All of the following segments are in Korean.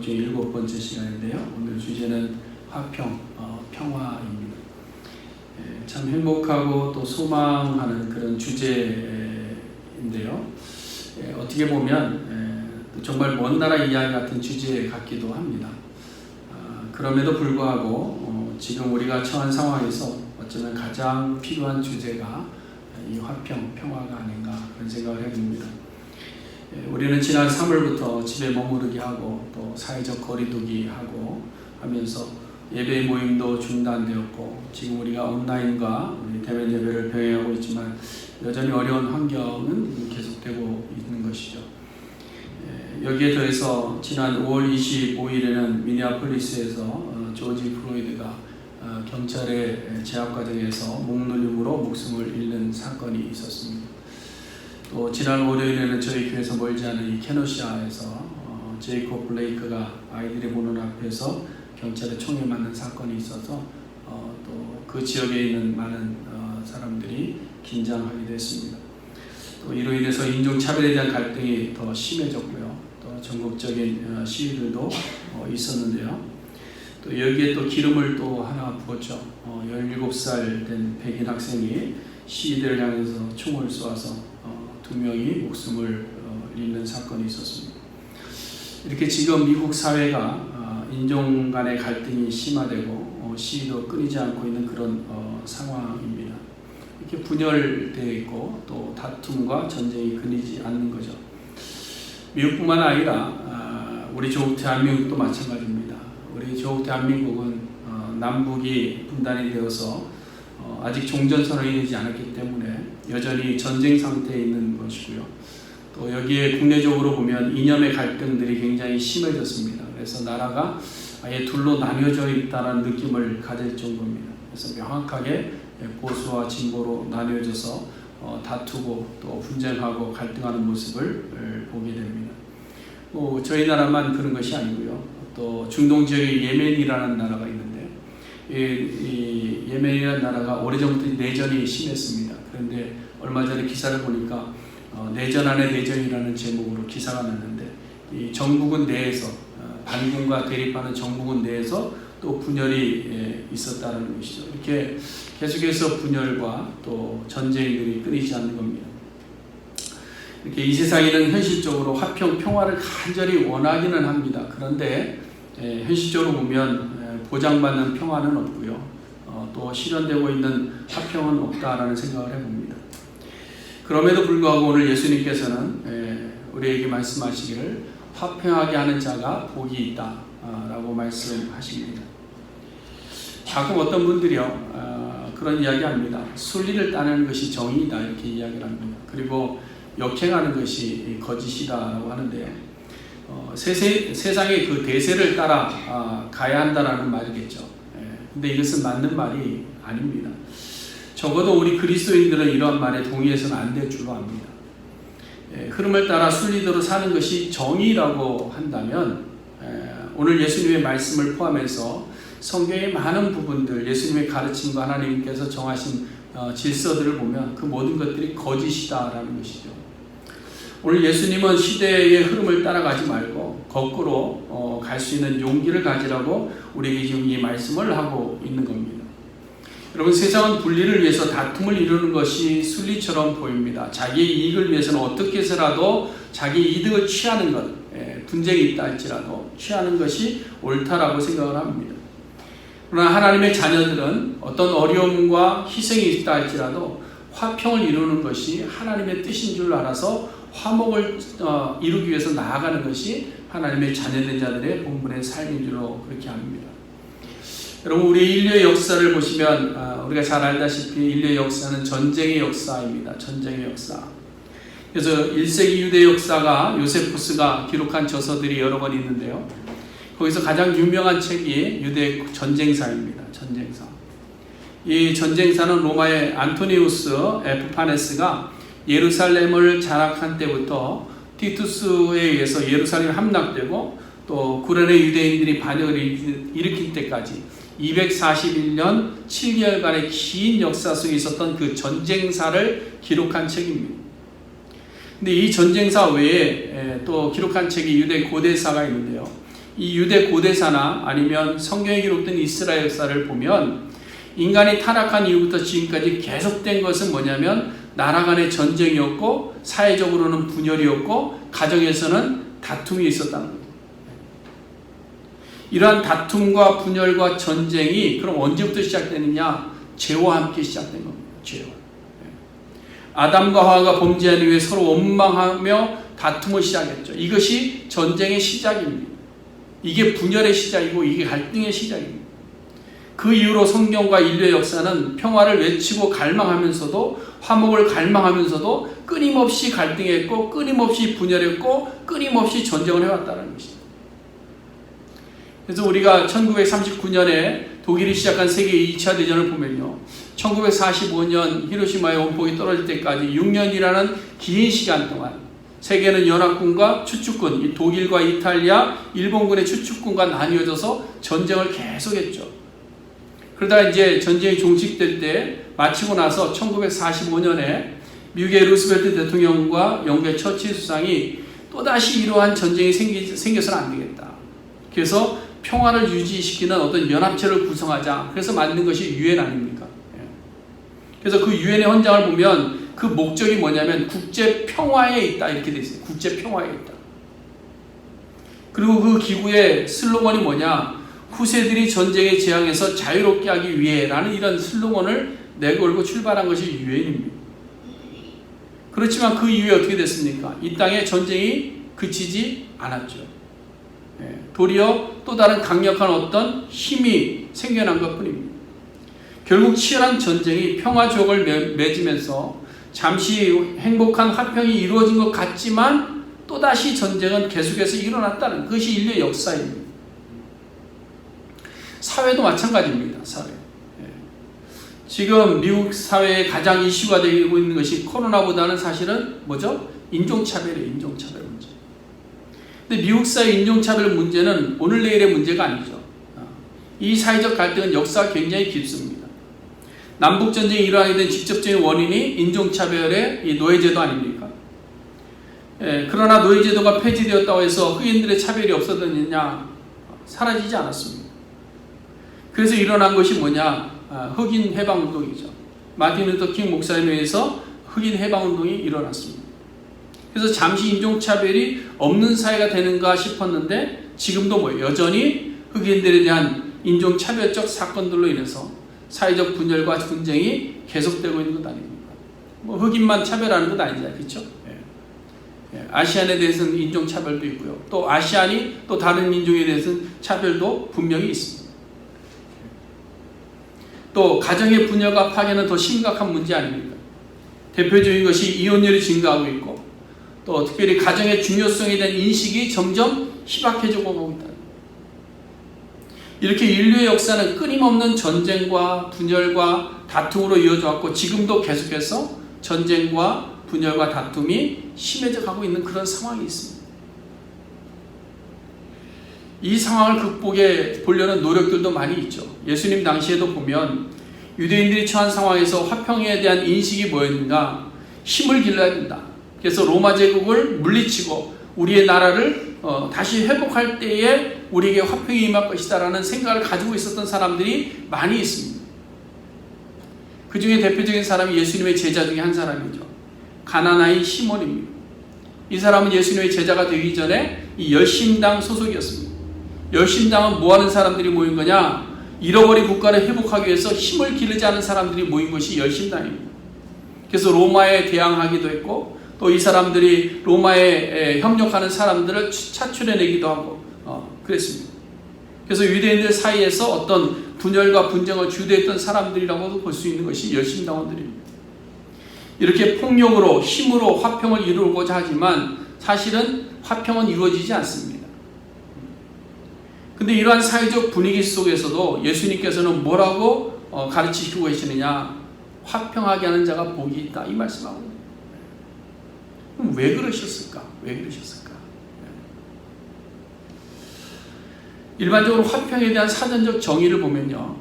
중 7번째 시간인데요. 오늘 주제는 화평, 평화입니다. 참 행복하고 또 소망하는 그런 주제인데요. 어떻게 보면 정말 먼 나라 이야기 같은 주제 같기도 합니다. 그럼에도 불구하고 지금 우리가 처한 상황에서 어쩌면 가장 필요한 주제가 이 화평, 평화가 아닌가 그런 생각을 해봅니다. 우리는 지난 3월부터 집에 머무르기 하고 또 사회적 거리두기 하고 하면서 예배 모임도 중단되었고 지금 우리가 온라인과 우리 대면 예배를 병행하고 있지만 여전히 어려운 환경은 계속되고 있는 것이죠. 여기에 더해서 지난 5월 25일에는 미니애폴리스에서 조지 플로이드가 경찰의 제압 과정에서 목눌림으로 목숨을 잃는 사건이 있었습니다. 또 지난 월요일에는 저희 교회에서 멀지 않은 이 케노시아에서 제이콥 블레이크가 아이들이 보는 앞에서 경찰의 총에 맞는 사건이 있어서 또 그 지역에 있는 많은 사람들이 긴장하게 됐습니다. 또 이로 인해서 인종차별에 대한 갈등이 더 심해졌고요. 또 전국적인 시위들도 있었는데요. 또 여기에 또 기름을 또 하나 부었죠. 17살 된 백인 학생이 시위대를 향해서 총을 쏘아서 2명이 목숨을 잃는 사건이 있었습니다. 이렇게 지금 미국 사회가 인종 간의 갈등이 심화되고 시위도 끊이지 않고 있는 그런 상황입니다. 이렇게 분열되어 있고 또 다툼과 전쟁이 끊이지 않는 거죠. 미국뿐만 아니라 우리 조국 대한민국도 마찬가지입니다. 우리 조국 대한민국은 남북이 분단이 되어서 아직 종전선언이 되지 않았기 때문에 여전히 전쟁 상태에 있는 것이고요. 또 여기에 국내적으로 보면 이념의 갈등들이 굉장히 심해졌습니다. 그래서 나라가 아예 둘로 나뉘어져 있다는 느낌을 가질 정도입니다. 그래서 명확하게 보수와 진보로 나뉘어져서 다투고 또 분쟁하고 갈등하는 모습을 보게 됩니다. 저희 나라만 그런 것이 아니고요. 또 중동 지역에 예멘이라는 나라가 있는데 이 예멘이라는 나라가 오래전부터 내전이 심했습니다. 그런데 얼마 전에 기사를 보니까 내전 안에 내전이라는 제목으로 기사가 났는데 이 정부군 내에서 반군과 대립하는 정부군 내에서 또 분열이 있었다는 것이죠. 이렇게 계속해서 분열과 또 전쟁들이 끊이지 않는 겁니다. 이렇게 이 세상에는 현실적으로 화평, 평화를 간절히 원하기는 합니다. 그런데 현실적으로 보면 보장받는 평화는 없고요. 또 실현되고 있는 화평은 없다라는 생각을 해봅니다. 그럼에도 불구하고 오늘 예수님께서는 우리에게 말씀하시기를 화평하게 하는 자가 복이 있다 라고 말씀하십니다. 가끔 어떤 분들이요 그런 이야기 합니다. 순리를 따르는 것이 정의이다 이렇게 이야기를 합니다. 그리고 역행하는 것이 거짓이다 라고 하는데요. 세상의 그 대세를 따라 가야 한다라는 말이겠죠. 근데 이것은 맞는 말이 아닙니다. 적어도 우리 그리스도인들은 이러한 말에 동의해서는 안 될 줄로 압니다. 흐름을 따라 순리대로 사는 것이 정의라고 한다면 오늘 예수님의 말씀을 포함해서 성경의 많은 부분들, 예수님의 가르침과 하나님께서 정하신 질서들을 보면 그 모든 것들이 거짓이다라는 것이죠. 오늘 예수님은 시대의 흐름을 따라가지 말고 거꾸로 갈 수 있는 용기를 가지라고 우리에게 지금 이 말씀을 하고 있는 겁니다. 여러분, 세상은 분리를 위해서 다툼을 이루는 것이 순리처럼 보입니다. 자기의 이익을 위해서는 어떻게 해서라도 자기 이득을 취하는 것, 분쟁이 있다 할지라도 취하는 것이 옳다라고 생각을 합니다. 그러나 하나님의 자녀들은 어떤 어려움과 희생이 있다 할지라도 화평을 이루는 것이 하나님의 뜻인 줄 알아서 화목을 이루기 위해서 나아가는 것이 하나님의 자녀된 자들의 본분의 삶인 줄로 그렇게 압니다. 여러분, 우리 인류의 역사를 보시면 우리가 잘 알다시피 인류의 역사는 전쟁의 역사입니다. 전쟁의 역사. 그래서 1세기 유대 역사가 요세푸스가 기록한 저서들이 여러 권 있는데요. 거기서 가장 유명한 책이 유대 전쟁사입니다. 전쟁사. 이 전쟁사는 로마의 안토니우스 에프파네스가 예루살렘을 장악한 때부터 티투스에 의해서 예루살렘이 함락되고 또 구련의 유대인들이 반역을 일으킬 때까지 241년 7개월간의 긴 역사 속에 있었던 그 전쟁사를 기록한 책입니다. 근데 이 전쟁사 외에 또 기록한 책이 유대 고대사가 있는데요. 이 유대 고대사나 아니면 성경에 기록된 이스라엘 역사를 보면 인간이 타락한 이후부터 지금까지 계속된 것은 뭐냐면 나라 간의 전쟁이었고 사회적으로는 분열이었고 가정에서는 다툼이 있었다는 거예요. 이러한 다툼과 분열과 전쟁이 그럼 언제부터 시작되느냐? 죄와 함께 시작된 겁니다. 죄와. 아담과 하와가 범죄한 이후에 서로 원망하며 다툼을 시작했죠. 이것이 전쟁의 시작입니다. 이게 분열의 시작이고 이게 갈등의 시작입니다. 그 이후로 성경과 인류의 역사는 평화를 외치고 갈망하면서도 화목을 갈망하면서도 끊임없이 갈등했고 끊임없이 분열했고 끊임없이 전쟁을 해왔다는 것입니다. 그래서 우리가 1939년에 독일이 시작한 세계 2차 대전을 보면요. 1945년 히로시마의 원폭이 떨어질 때까지 6년이라는 긴 시간 동안 세계는 연합군과 추축군, 독일과 이탈리아, 일본군의 추축군과 나뉘어져서 전쟁을 계속했죠. 그러다가 이제 전쟁이 종식될 때 마치고 나서 1945년에 미국의 루스벨트 대통령과 영국의 처칠 수상이 또다시 이러한 전쟁이 생겨서는 안 되겠다. 그래서 평화를 유지시키는 어떤 연합체를 구성하자. 그래서 만든 것이 유엔 아닙니까? 그래서 그 유엔의 헌장을 보면 그 목적이 뭐냐면 국제 평화에 있다 이렇게 돼 있어요. 국제 평화에 있다. 그리고 그 기구의 슬로건이 뭐냐? 후세들이 전쟁의 재앙에서 자유롭게 하기 위해라는 이런 슬로건을 내걸고 출발한 것이 유엔입니다. 그렇지만 그 이후에 어떻게 됐습니까? 이 땅에 전쟁이 그치지 않았죠. 도리어 또 다른 강력한 어떤 힘이 생겨난 것뿐입니다. 결국 치열한 전쟁이 평화조약을 맺으면서 잠시 행복한 화평이 이루어진 것 같지만 또다시 전쟁은 계속해서 일어났다는 그것이 인류의 역사입니다. 사회도 마찬가지입니다. 사회. 지금 미국 사회에 가장 이슈가 되고 있는 것이 코로나보다는 사실은 뭐죠? 인종차별이에요. 인종차별 문제. 근데 미국 사회 인종차별 문제는 오늘 내일의 문제가 아니죠. 이 사회적 갈등은 역사가 굉장히 깊습니다. 남북전쟁이 일어나게 된 직접적인 원인이 인종차별의 이 노예제도 아닙니까? 그러나 노예제도가 폐지되었다고 해서 흑인들의 차별이 없어졌느냐? 사라지지 않았습니다. 그래서 일어난 것이 뭐냐? 흑인 해방운동이죠. 마틴 루터 킹 목사에 의해서 흑인 해방운동이 일어났습니다. 그래서 잠시 인종차별이 없는 사회가 되는가 싶었는데 지금도 뭐예요? 여전히 흑인들에 대한 인종차별적 사건들로 인해서 사회적 분열과 분쟁이 계속되고 있는 것 아닙니까? 뭐 흑인만 차별하는 것 아니잖아요. 그렇죠? 아시안에 대해서는 인종차별도 있고요. 또 아시안이 또 다른 민족에 대해서는 차별도 분명히 있습니다. 또 가정의 분열과 파괴는 더 심각한 문제 아닙니까? 대표적인 것이 이혼율이 증가하고 있고 또 특별히 가정의 중요성에 대한 인식이 점점 희박해지고 가고 있다. 이렇게 인류의 역사는 끊임없는 전쟁과 분열과 다툼으로 이어져 왔고 지금도 계속해서 전쟁과 분열과 다툼이 심해져 가고 있는 그런 상황이 있습니다. 이 상황을 극복해 보려는 노력들도 많이 있죠. 예수님 당시에도 보면 유대인들이 처한 상황에서 화평에 대한 인식이 뭐였는가? 힘을 길러야 된다. 그래서 로마 제국을 물리치고 우리의 나라를 다시 회복할 때에 우리에게 화평이 임할 것이다 라는 생각을 가지고 있었던 사람들이 많이 있습니다. 그 중에 대표적인 사람이 예수님의 제자 중에 한 사람이죠. 가나나인 시몬입니다. 이 사람은 예수님의 제자가 되기 전에 이 열심당 소속이었습니다. 열심당은 뭐하는 사람들이 모인 거냐? 잃어버린 국가를 회복하기 위해서 힘을 기르지 않은 사람들이 모인 것이 열심당입니다. 그래서 로마에 대항하기도 했고 또 이 사람들이 로마에 협력하는 사람들을 차출해내기도 하고 그랬습니다. 그래서 유대인들 사이에서 어떤 분열과 분쟁을 주도했던 사람들이라고도 볼 수 있는 것이 열심당원들입니다. 이렇게 폭력으로 힘으로 화평을 이루고자 하지만 사실은 화평은 이루어지지 않습니다. 근데 이러한 사회적 분위기 속에서도 예수님께서는 뭐라고 가르치시고 계시느냐? 화평하게 하는 자가 복이 있다 이 말씀하고. 그럼 왜 그러셨을까? 왜 그러셨을까? 일반적으로 화평에 대한 사전적 정의를 보면요,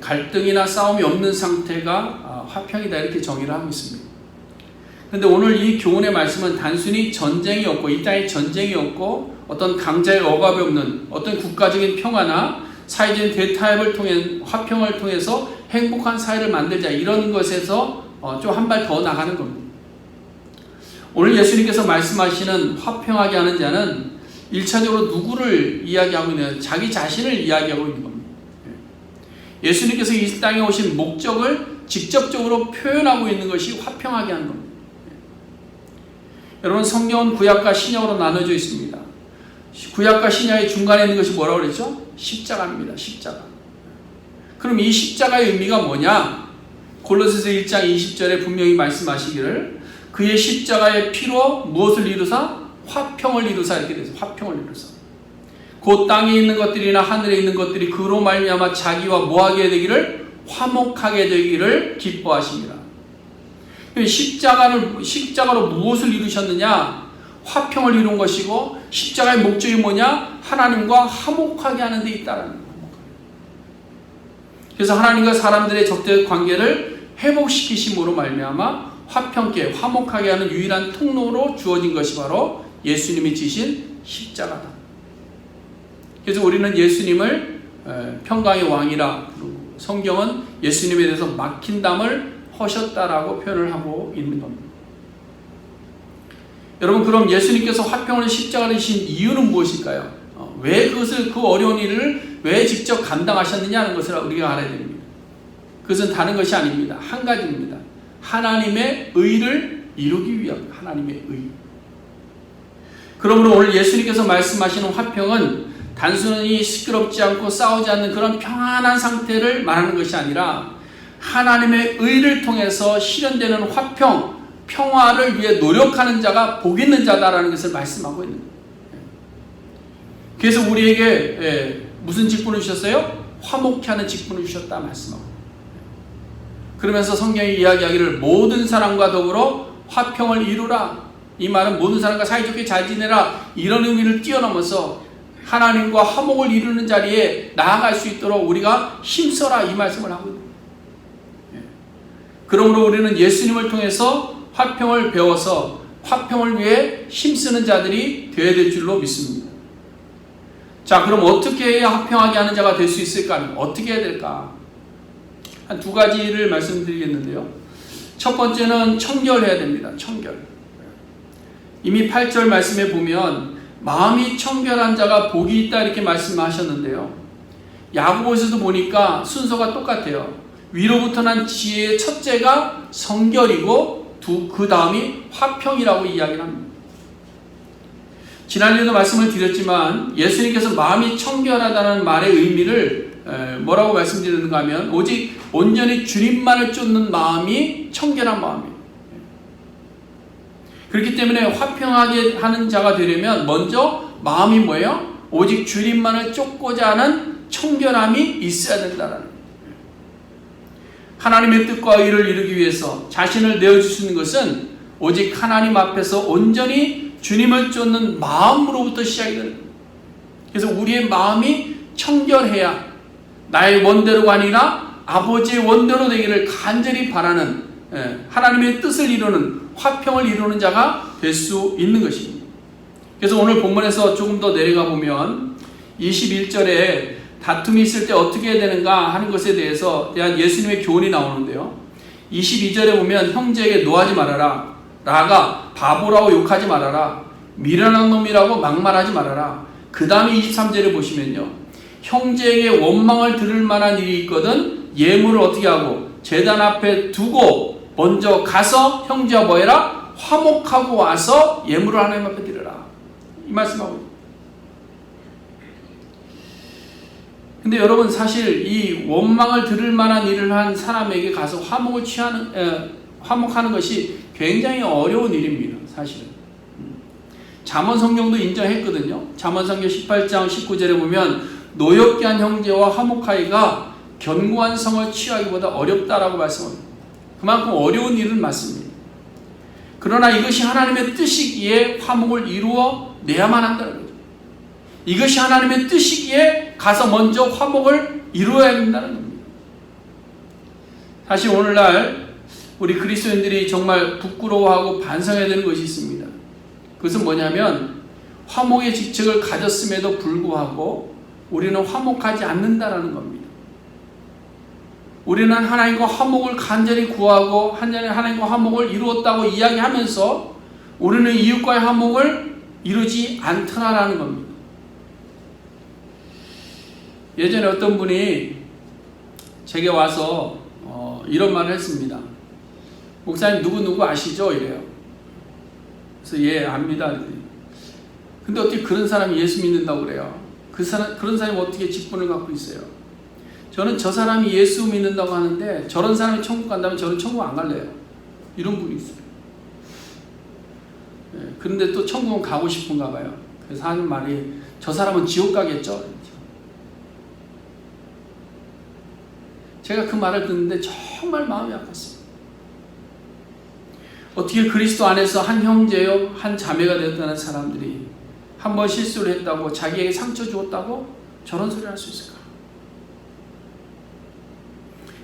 갈등이나 싸움이 없는 상태가 화평이다 이렇게 정의를 하고 있습니다. 그런데 오늘 이 교훈의 말씀은 단순히 전쟁이 없고 이 땅에 전쟁이 없고 어떤 강자의 억압이 없는 어떤 국가적인 평화나 사회적인 대타협을 통해 화평을 통해서 행복한 사회를 만들자, 이런 것에서 좀 한 발 더 나가는 겁니다. 오늘 예수님께서 말씀하시는 화평하게 하는 자는 1차적으로 누구를 이야기하고 있느냐? 자기 자신을 이야기하고 있는 겁니다. 예수님께서 이 땅에 오신 목적을 직접적으로 표현하고 있는 것이 화평하게 하는 겁니다. 여러분, 성경은 구약과 신약으로 나눠져 있습니다. 구약과 신약의 중간에 있는 것이 뭐라고 그랬죠? 십자가입니다. 십자가. 그럼 이 십자가의 의미가 뭐냐? 골로새서 1장 20절에 분명히 말씀하시기를 그의 십자가의 피로 무엇을 이루사? 화평을 이루사, 이렇게 돼서 화평을 이루사. 그 땅에 있는 것들이나 하늘에 있는 것들이 그로 말미암아 자기와 뭐하게 되기를? 화목하게 되기를 기뻐하십니다. 십자가로 무엇을 이루셨느냐? 화평을 이룬 것이고, 십자가의 목적이 뭐냐? 하나님과 화목하게 하는 데 있다라는 거예요. 그래서 하나님과 사람들의 적대 관계를 회복시키심으로 말미암아 화평케, 화목하게 하는 유일한 통로로 주어진 것이 바로 예수님이 지신 십자가다. 그래서 우리는 예수님을 평강의 왕이라 부르고, 성경은 예수님에 대해서 막힌 담을 허셨다라고 표현을 하고 있는 겁니다. 여러분, 그럼 예수님께서 화평을 십자가를 지신 이유는 무엇일까요? 왜 그것을, 그 어려운 일을 왜 직접 감당하셨느냐 하는 것을 우리가 알아야 됩니다. 그것은 다른 것이 아닙니다. 한 가지입니다. 하나님의 의를 이루기 위함. 하나님의 의. 그러므로 오늘 예수님께서 말씀하시는 화평은 단순히 시끄럽지 않고 싸우지 않는 그런 평안한 상태를 말하는 것이 아니라 하나님의 의를 통해서 실현되는 화평, 평화를 위해 노력하는 자가 복 있는 자다라는 것을 말씀하고 있는 거예요. 그래서 우리에게 무슨 직분을 주셨어요? 화목케 하는 직분을 주셨다 말씀하고. 그러면서 성경이 이야기하기를 모든 사람과 더불어 화평을 이루라. 이 말은 모든 사람과 사이좋게 잘 지내라, 이런 의미를 뛰어넘어서 하나님과 화목을 이루는 자리에 나아갈 수 있도록 우리가 힘써라, 이 말씀을 하고 있는 거예요. 그러므로 우리는 예수님을 통해서 화평을 배워서 화평을 위해 힘쓰는 자들이 되어야 될 줄로 믿습니다. 자, 그럼 어떻게 해야 화평하게 하는 자가 될 수 있을까? 어떻게 해야 될까? 한 두 가지를 말씀드리겠는데요. 첫 번째는 청결해야 됩니다. 청결. 이미 8절 말씀에 보면 마음이 청결한 자가 복이 있다, 이렇게 말씀하셨는데요. 야고보서도 보니까 순서가 똑같아요. 위로부터 난 지혜의 첫째가 성결이고 그 다음이 화평이라고 이야기를 합니다. 지난주에도 말씀을 드렸지만 예수님께서 마음이 청결하다는 말의 의미를 뭐라고 말씀드리는가 하면 오직 온전히 주님만을 쫓는 마음이 청결한 마음이에요. 그렇기 때문에 화평하게 하는 자가 되려면 먼저 마음이 뭐예요? 오직 주님만을 쫓고자 하는 청결함이 있어야 된다는 거예요. 하나님의 뜻과 의를 이루기 위해서 자신을 내어주시는 것은 오직 하나님 앞에서 온전히 주님을 쫓는 마음으로부터 시작이 되는 거예요. 그래서 우리의 마음이 청결해야 나의 원대로가 아니라 아버지의 원대로 되기를 간절히 바라는 하나님의 뜻을 이루는 화평을 이루는 자가 될 수 있는 것입니다. 그래서 오늘 본문에서 조금 더 내려가 보면 21절에 다툼이 있을 때 어떻게 해야 되는가 하는 것에 대한 예수님의 교훈이 나오는데요. 22절에 보면 형제에게 노하지 말아라, 나아가 바보라고 욕하지 말아라, 미련한 놈이라고 막말하지 말아라. 그 다음에 23절에 보시면요, 형제에게 원망을 들을 만한 일이 있거든 예물을 어떻게 하고 제단 앞에 두고 먼저 가서 형제와 뭐해라? 화목하고 와서 예물을 하나님 앞에 드려라, 이 말씀하고. 근데 여러분, 사실 이 원망을 들을 만한 일을 한 사람에게 가서 화목하는 것이 굉장히 어려운 일입니다. 사실은 잠언 성경도 인정했거든요. 잠언 성경 18장 19절에 보면 노엽게 한 형제와 화목하기가 견고한 성을 취하기보다 어렵다라고 말씀합니다. 그만큼 어려운 일은 맞습니다. 그러나 이것이 하나님의 뜻이기에 화목을 이루어 내야만 한다는 거죠. 이것이 하나님의 뜻이기에 가서 먼저 화목을 이루어야 된다는 겁니다. 사실 오늘날 우리 그리스도인들이 정말 부끄러워하고 반성해야 되는 것이 있습니다. 그것은 뭐냐면 화목의 직책을 가졌음에도 불구하고 우리는 화목하지 않는다라는 겁니다. 우리는 하나님과 화목을 간절히 구하고 하나님과 화목을 이루었다고 이야기하면서 우리는 이웃과의 화목을 이루지 않더라라는 겁니다. 예전에 어떤 분이 제게 와서 이런 말을 했습니다. 목사님 누구 아시죠? 이래요. 그래서 예, 압니다. 근데 어떻게 그런 사람이 예수 믿는다고 그래요? 그런 사람이 어떻게 직분을 갖고 있어요? 저는 저 사람이 예수 믿는다고 하는데 저런 사람이 천국 간다면 저는 천국 안 갈래요. 이런 분이 있어요. 예, 그런데 또 천국은 가고 싶은가 봐요. 그래서 하는 말이 저 사람은 지옥 가겠죠? 제가 그 말을 듣는데 정말 마음이 아팠어요. 어떻게 그리스도 안에서 한 형제요, 한 자매가 되었다는 사람들이 한 번 실수를 했다고 자기에게 상처 주었다고 저런 소리를 할 수 있을까?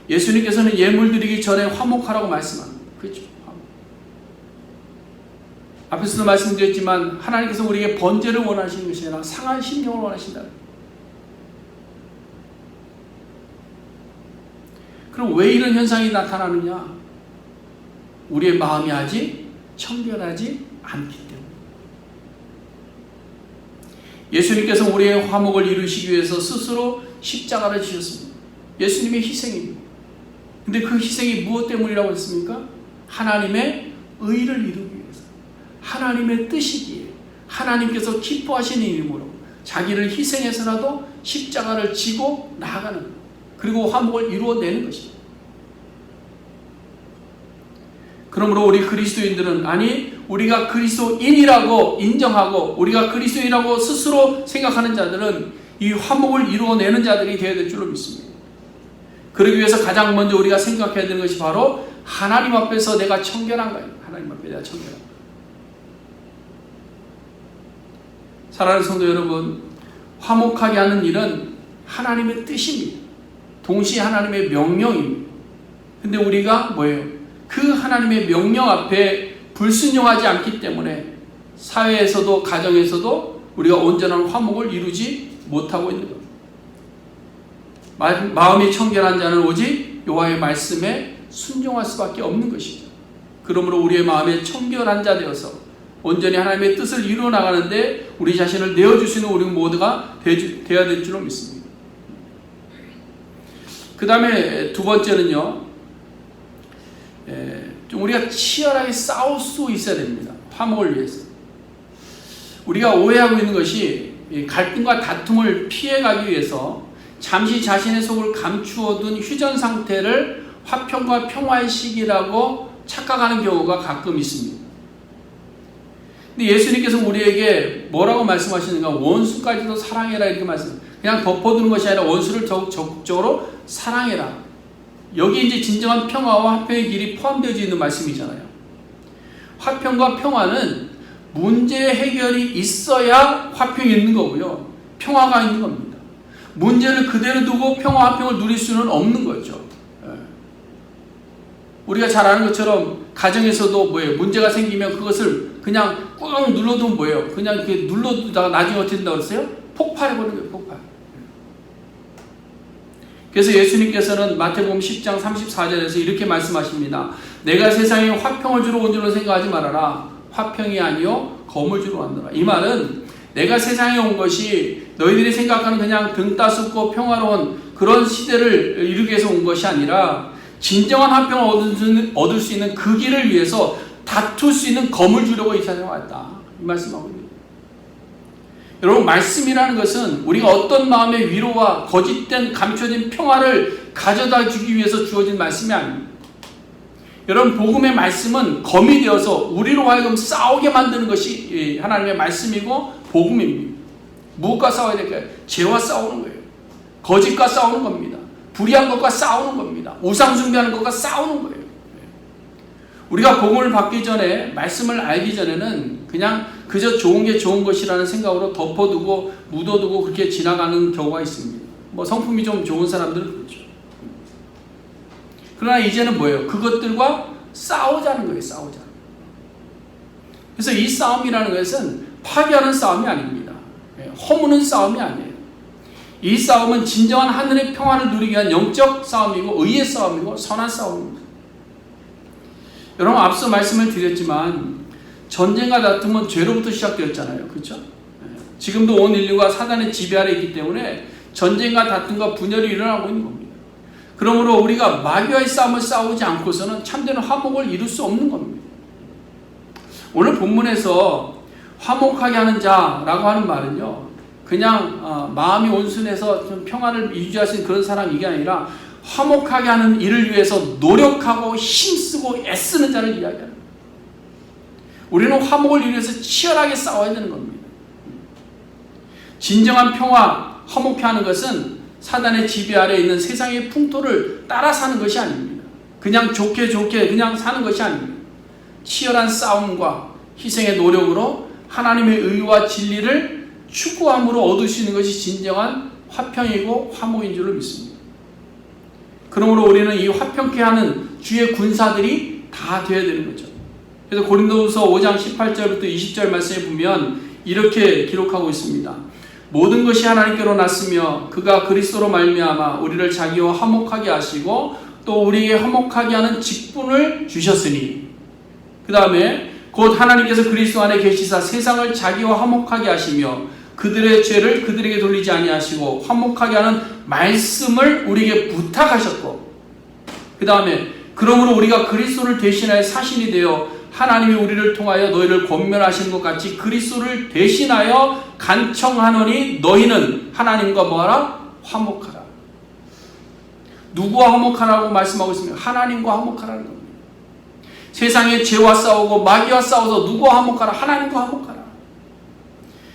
예수님께서는 예물 드리기 전에 화목하라고 말씀합니다. 그렇죠? 앞에서도 말씀드렸지만 하나님께서 우리에게 번제를 원하시는 것이 아니라 상한 심령을 원하신다. 그럼 왜 이런 현상이 나타나느냐? 우리의 마음이 아직 청결하지 않기 때문에. 예수님께서 우리의 화목을 이루시기 위해서 스스로 십자가를 지셨습니다. 예수님의 희생입니다. 근데 그 희생이 무엇 때문이라고 했습니까? 하나님의 의를 이루기 위해서, 하나님의 뜻이기에, 하나님께서 기뻐하시는 이름으로 자기를 희생해서라도 십자가를 지고 나아가는, 그리고 화목을 이루어내는 것입니다. 그러므로 우리 그리스도인들은, 아니 우리가 그리스도인이라고 인정하고 우리가 그리스도인이라고 스스로 생각하는 자들은 이 화목을 이루어내는 자들이 되어야 될 줄로 믿습니다. 그러기 위해서 가장 먼저 우리가 생각해야 되는 것이 바로 하나님 앞에서 내가 청결한가요? 하나님 앞에 내가 청결한가? 사랑하는 성도 여러분, 화목하게 하는 일은 하나님의 뜻입니다. 동시에 하나님의 명령입니다. 근데 우리가 뭐예요? 그 하나님의 명령 앞에 불순종하지 않기 때문에 사회에서도 가정에서도 우리가 온전한 화목을 이루지 못하고 있는 겁니다. 마음이 청결한 자는 오직 여호와의 말씀에 순종할 수밖에 없는 것이죠. 그러므로 우리의 마음에 청결한 자 되어서 온전히 하나님의 뜻을 이루어 나가는데 우리 자신을 내어줄 수 있는 우리 모두가 되어야 될 줄로 믿습니다. 그 다음에 두 번째는요, 좀 우리가 치열하게 싸울 수 있어야 됩니다. 화목을 위해서. 우리가 오해하고 있는 것이 갈등과 다툼을 피해가기 위해서 잠시 자신의 속을 감추어둔 휴전 상태를 화평과 평화의 시기라고 착각하는 경우가 가끔 있습니다. 근데 예수님께서 우리에게 뭐라고 말씀하시는가? 원수까지도 사랑해라 이렇게 그냥 덮어두는 것이 아니라 원수를 적극적으로 사랑해라. 여기 이제 진정한 평화와 화평의 길이 포함되어 있는 말씀이잖아요. 화평과 평화는 문제 해결이 있어야 화평이 있는 거고요. 평화가 있는 겁니다. 문제를 그대로 두고 평화, 화평을 누릴 수는 없는 거죠. 우리가 잘 아는 것처럼 가정에서도 뭐예요? 문제가 생기면 그것을 그냥 꾹 눌러두면 뭐예요? 그냥 이렇게 눌러두다가 나중에 어떻게 된다고 그랬어요? 폭발해버리는 거예요. 폭발. 그래서 예수님께서는 마태복음 10장 34절에서 이렇게 말씀하십니다. 내가 세상에 화평을 주러 온 줄로 생각하지 말아라. 화평이 아니요 검을 주러 왔노라. 이 말은 내가 세상에 온 것이 너희들이 생각하는 그냥 등 따숩고 평화로운 그런 시대를 이루기 위해서 온 것이 아니라 진정한 화평을 얻을 수 있는 그 길을 위해서 다툴 수 있는 검을 주려고 이 세상에 왔다. 이 말씀하고 있습니다. 여러분, 말씀이라는 것은 우리가 어떤 마음의 위로와 거짓된 감춰진 평화를 가져다 주기 위해서 주어진 말씀이 아닙니다. 여러분, 복음의 말씀은 검이 되어서 우리로 하여금 싸우게 만드는 것이 하나님의 말씀이고 복음입니다. 무엇과 싸워야 될까요? 죄와 싸우는 거예요. 거짓과 싸우는 겁니다. 불의한 것과 싸우는 겁니다. 우상 숭배하는 것과 싸우는 거예요. 우리가 복음을 받기 전에, 말씀을 알기 전에는 그냥 그저 좋은 게 좋은 것이라는 생각으로 덮어두고 묻어두고 그렇게 지나가는 경우가 있습니다. 뭐 성품이 좀 좋은 사람들은 그렇죠. 그러나 이제는 뭐예요? 그것들과 싸우자는 거예요. 싸우자. 그래서 이 싸움이라는 것은 파괴하는 싸움이 아닙니다. 허무는 싸움이 아니에요. 이 싸움은 진정한 하늘의 평화를 누리기 위한 영적 싸움이고 의의 싸움이고 선한 싸움입니다. 여러분, 앞서 말씀을 드렸지만 전쟁과 다툼은 죄로부터 시작되었잖아요. 그렇죠? 지금도 온 인류가 사단의 지배 아래 있기 때문에 전쟁과 다툼과 분열이 일어나고 있는 겁니다. 그러므로 우리가 마귀와의 싸움을 싸우지 않고서는 참된 화목을 이룰 수 없는 겁니다. 오늘 본문에서 화목하게 하는 자라고 하는 말은요, 그냥 마음이 온순해서 좀 평안을 유지할 수 있는 그런 사람이 이게 아니라 화목하게 하는 일을 위해서 노력하고 힘쓰고 애쓰는 자를 이야기합니다. 우리는 화목을 위해서 치열하게 싸워야 되는 겁니다. 진정한 평화, 화목해 하는 것은 사단의 지배 아래 있는 세상의 풍토를 따라 사는 것이 아닙니다. 그냥 좋게 그냥 사는 것이 아닙니다. 치열한 싸움과 희생의 노력으로 하나님의 의와 진리를 추구함으로 얻을 수 있는 것이 진정한 화평이고 화목인 줄로 믿습니다. 그러므로 우리는 이 화평케 하는 주의 군사들이 다 되어야 되는 거죠. 그래서 고린도후서 5장 18절부터 20절 말씀에 보면 이렇게 기록하고 있습니다. 모든 것이 하나님께로 났으며 그가 그리스도로 말미암아 우리를 자기와 화목하게 하시고 또 우리에게 화목하게 하는 직분을 주셨으니, 그 다음에 곧 하나님께서 그리스도 안에 계시사 세상을 자기와 화목하게 하시며 그들의 죄를 그들에게 돌리지 아니하시고 화목하게 하는 말씀을 우리에게 부탁하셨고, 그 다음에 그러므로 우리가 그리스도를 대신하여 사신이 되어 하나님이 우리를 통하여 너희를 권면하시는 것 같이 그리스도를 대신하여 간청하노니 너희는 하나님과 뭐하라? 화목하라. 누구와 화목하라고 말씀하고 있습니다. 하나님과 화목하라는 겁니다. 세상의 죄와 싸우고 마귀와 싸워서 누구와 화목하라? 하나님과 화목하라.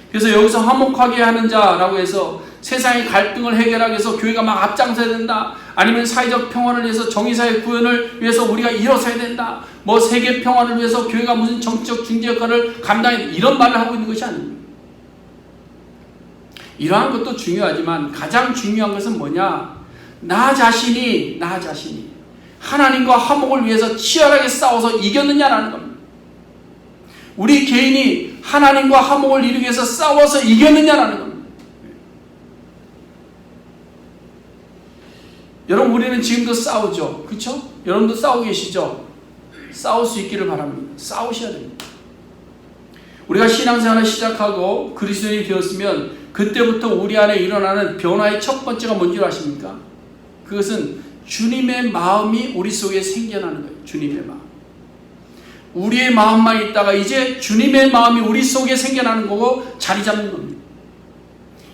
그래서 여기서 화목하게 하는 자라고 해서 세상의 갈등을 해결하기 위해서 교회가 막 앞장서야 된다, 아니면 사회적 평화를 위해서 정의사회 구현을 위해서 우리가 일어서야 된다, 뭐 세계 평화를 위해서 교회가 무슨 정치적 중재 역할을 감당해야 된다, 이런 말을 하고 있는 것이 아닙니다. 이러한 것도 중요하지만 가장 중요한 것은 뭐냐? 나 자신이 하나님과 화목을 위해서 치열하게 싸워서 이겼느냐라는 겁니다. 우리 개인이 하나님과 화목을 이루기 위해서 싸워서 이겼느냐라는 겁니다. 여러분, 우리는 지금도 싸우죠. 그렇죠? 여러분도 싸우고 계시죠? 싸울 수 있기를 바랍니다. 싸우셔야 됩니다. 우리가 신앙생활을 시작하고 그리스도인이 되었으면 그때부터 우리 안에 일어나는 변화의 첫 번째가 뭔지 아십니까? 그것은 주님의 마음이 우리 속에 생겨나는 거예요. 주님의 마음. 우리의 마음만 있다가 이제 주님의 마음이 우리 속에 생겨나는 거고 자리 잡는 겁니다.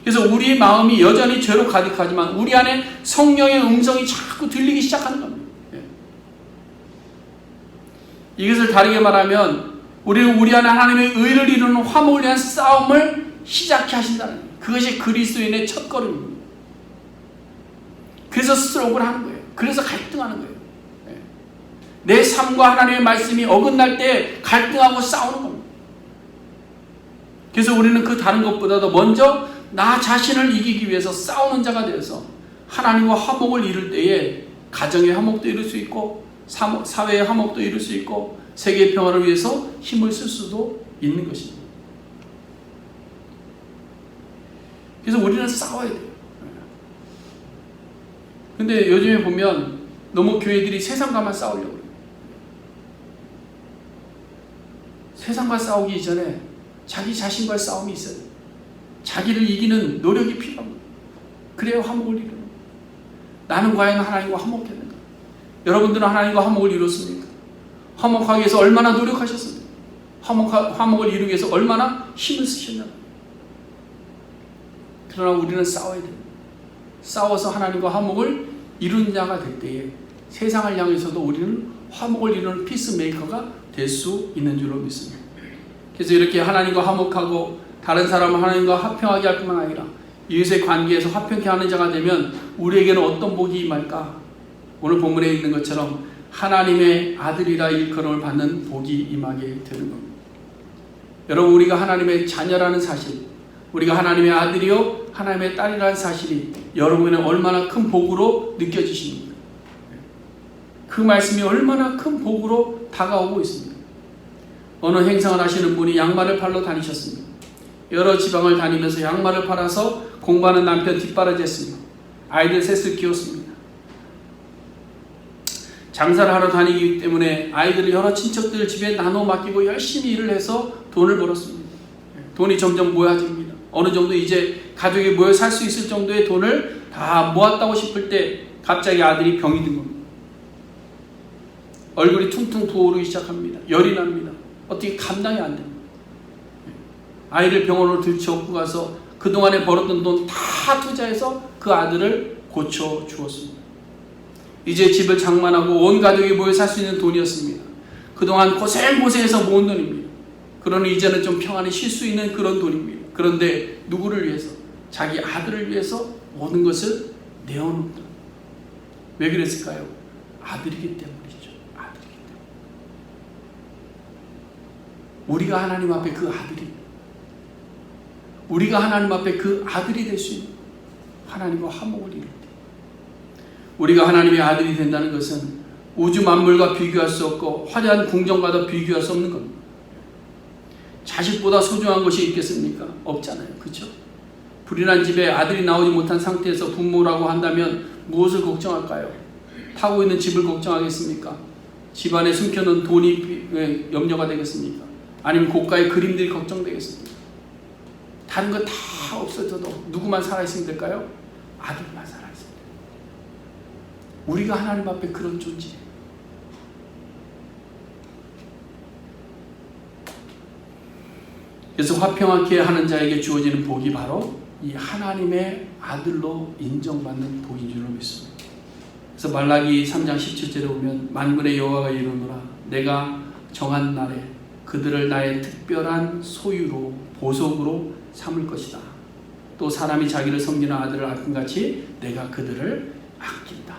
그래서 우리의 마음이 여전히 죄로 가득하지만 우리 안에 성령의 음성이 자꾸 들리기 시작하는 겁니다. 이것을 다르게 말하면 우리는 우리 안에 하나님의 의를 이루는 화목을 위한 싸움을 시작해 하신다는 거예요. 그것이 그리스도인의 첫걸음입니다. 그래서 스트로크를 하는 거예요. 그래서 갈등하는 거예요. 내 삶과 하나님의 말씀이 어긋날 때 갈등하고 싸우는 겁니다. 그래서 우리는 그 다른 것보다도 먼저 나 자신을 이기기 위해서 싸우는 자가 되어서 하나님과 화목을 이룰 때에 가정의 화목도 이룰 수 있고 사회의 화목도 이룰 수 있고 세계의 평화를 위해서 힘을 쓸 수도 있는 것입니다. 그래서 우리는 싸워야 돼요. 근데 요즘에 보면 너무 교회들이 세상과만 싸우려고 그래요. 세상과 싸우기 이전에 자기 자신과의 싸움이 있어야 돼요. 자기를 이기는 노력이 필요합니다. 그래야 화목을 이루는 거예요. 나는 과연 하나님과 화목했는가? 여러분들은 하나님과 화목을 이뤘습니까? 화목하기 위해서 얼마나 노력하셨습니까? 화목을 이루기 위해서 얼마나 힘을 쓰셨나? 그러나 우리는 싸워야 돼요. 싸워서 하나님과 화목을 이루는 자가 될 때에 세상을 향해서도 우리는 화목을 이루는 피스메이커가 될 수 있는 줄로 믿습니다. 그래서 이렇게 하나님과 화목하고 다른 사람을 하나님과 화평하게 할 뿐만 아니라 이웃의 관계에서 화평케 하는 자가 되면 우리에게는 어떤 복이 임할까? 오늘 본문에 있는 것처럼 하나님의 아들이라 일컬음을 받는 복이 임하게 되는 겁니다. 여러분, 우리가 하나님의 자녀라는 사실, 우리가 하나님의 아들이요 하나님의 딸이라는 사실이 여러분의 얼마나 큰 복으로 느껴지십니까? 그 말씀이 얼마나 큰 복으로 다가오고 있습니다. 어느 행상을 하시는 분이 양말을 팔러 다니셨습니다. 여러 지방을 다니면서 양말을 팔아서 공부하는 남편 뒷바라지했으며 아이들 셋을 키웠습니다. 장사를 하러 다니기 때문에 아이들을 여러 친척들 집에 나눠 맡기고 열심히 일을 해서 돈을 벌었습니다. 돈이 점점 모아집니다. 어느 정도 이제 가족이 모여 살 수 있을 정도의 돈을 다 모았다고 싶을 때 갑자기 아들이 병이 든 겁니다. 얼굴이 퉁퉁 부어오르기 시작합니다. 열이 납니다. 어떻게 감당이 안 됩니다. 아이를 병원으로 들쳐업고 가서 그동안에 벌었던 돈 다 투자해서 그 아들을 고쳐 주었습니다. 이제 집을 장만하고 온 가족이 모여 살 수 있는 돈이었습니다. 그동안 고생해서 모은 돈입니다. 그러니 이제는 좀 평안히 쉴 수 있는 그런 돈입니다. 그런데 누구를 위해서? 자기 아들을 위해서 모든 것을 내어놓은 돈. 왜 그랬을까요? 아들이기 때문이죠. 아들이기 때문에. 우리가 하나님 앞에 그 아들이, 우리가 하나님 앞에 그 아들이 될 수 있는, 하나님과 화목을 이룰 때, 우리가 하나님의 아들이 된다는 것은 우주 만물과 비교할 수 없고 화려한 궁정과도 비교할 수 없는 겁니다. 자식보다 소중한 것이 있겠습니까? 없잖아요. 그렇죠? 불의난 집에 아들이 나오지 못한 상태에서 부모라고 한다면 무엇을 걱정할까요? 타고 있는 집을 걱정하겠습니까? 집안에 숨겨놓은 돈이 염려가 되겠습니까? 아니면 고가의 그림들이 걱정되겠습니까? 다른 거 다 없어져도 누구만 살아있으면 될까요? 아들만 살아있으면 돼요. 우리가 하나님 앞에 그런 존재예요. 그래서 화평하게 하는 자에게 주어지는 복이 바로 이 하나님의 아들로 인정받는 복인 줄로 믿습니다. 그래서 말라기 3장 17절에 보면 만군의 여호와가 이르노라 내가 정한 날에 그들을 나의 특별한 소유로 보석으로 삼을 것이다. 또 사람이 자기를 섬기는 아들을 아낌같이 내가 그들을 아낀다.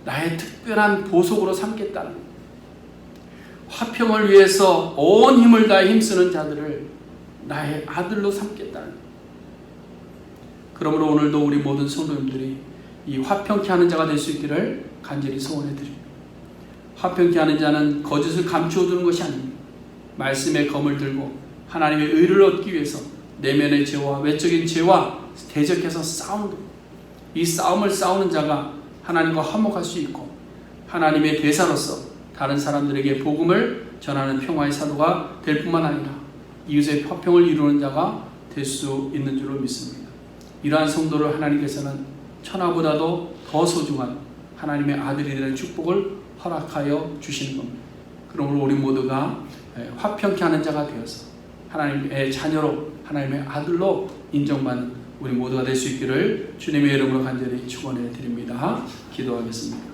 나의 특별한 보석으로 삼겠다는 화평을 위해서 온 힘을 다해 힘쓰는 자들을 나의 아들로 삼겠다는. 그러므로 오늘도 우리 모든 성도님들이 이 화평케 하는 자가 될 수 있기를 간절히 소원해 드립니다. 화평케 하는 자는 거짓을 감추어 두는 것이 아닙니다. 말씀의 검을 들고 하나님의 의를 얻기 위해서 내면의 죄와 외적인 죄와 대적해서 싸우는 겁니다. 이 싸움을 싸우는 자가 하나님과 화목할 수 있고 하나님의 대사로서 다른 사람들에게 복음을 전하는 평화의 사도가 될 뿐만 아니라 이웃의 화평을 이루는 자가 될 수 있는 줄로 믿습니다. 이러한 성도를 하나님께서는 천하보다도 더 소중한 하나님의 아들이 되는 축복을 허락하여 주시는 겁니다. 그러므로 우리 모두가 화평케 하는 자가 되어서 하나님의 자녀로 하나님의 아들로 인정받는 우리 모두가 될 수 있기를 주님의 이름으로 간절히 축원해 드립니다. 기도하겠습니다.